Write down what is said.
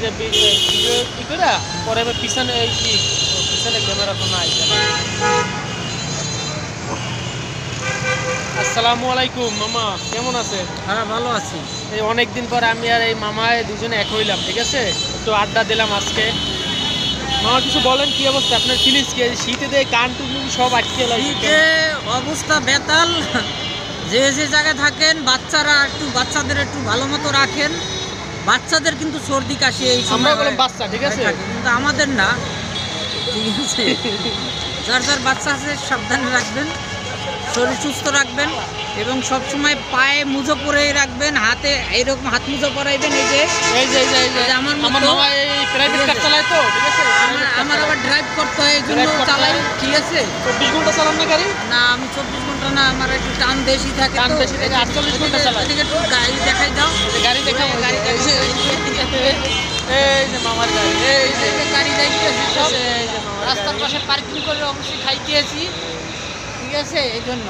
যে ভিডিও কি করে পরে পিছনে এই কি পিছনে ক্যামেরা তো নাই। আসসালামু আলাইকুম মামা, কেমন আছেন? হ্যাঁ, ভালো আছি। এই অনেকদিন পর আমি আর এই মামায় দুজনে এক হইলাম, ঠিক আছে? একটু আড্ডা দিলাম আজকে। মামা কিছু বলেন, কি অবস্থা আপনার? ফিলিংস কি? শীতে দিয়ে কান টুকু সব আটকে শীতে অবস্থা বেতাল। যে যে জায়গায় থাকেন বাচ্চাদের একটু ভালো মতো রাখেন। বাচ্চাদের কিন্তু সর্দি কাশি এই আমরা সময় বললাম বাচ্চা, ঠিক আছে, কিন্তু আমাদের না, ঠিক আছে? যার যার বাচ্চা আছে সাবধানে রাখবেন, শরীর সুস্থ রাখবেন এবং সবসময় পায়ে মুজো পরে রাখবেন, হাতে এইরকম হাত মুজো পরাইবেন। এই যে আমার মামা এই প্রাইভেট কার চালায় তো, ঠিক আছে? আমার আবার ড্রাইভ করতে হয়, এই জন্য চালাই, ঠিক আছে? 24 ঘন্টা চালান না গাড়ি? না, আমি 24 ঘন্টা না, আমার একটু টান বেশি থাকে। টান বেশি থাকে, 48 ঘন্টা চালায়। একটু গাড়ি দেখাই দাও, গাড়ি দেখা, গাড়ি এই যে মামার গাড়ি, এই যে গাড়ি যাইতেছি সব এই যে মামার রাস্তার গাড়ি। পাশে পার্কিং করে অবশ্যই খাইতেছি, ঠিক আছে? এই জন্য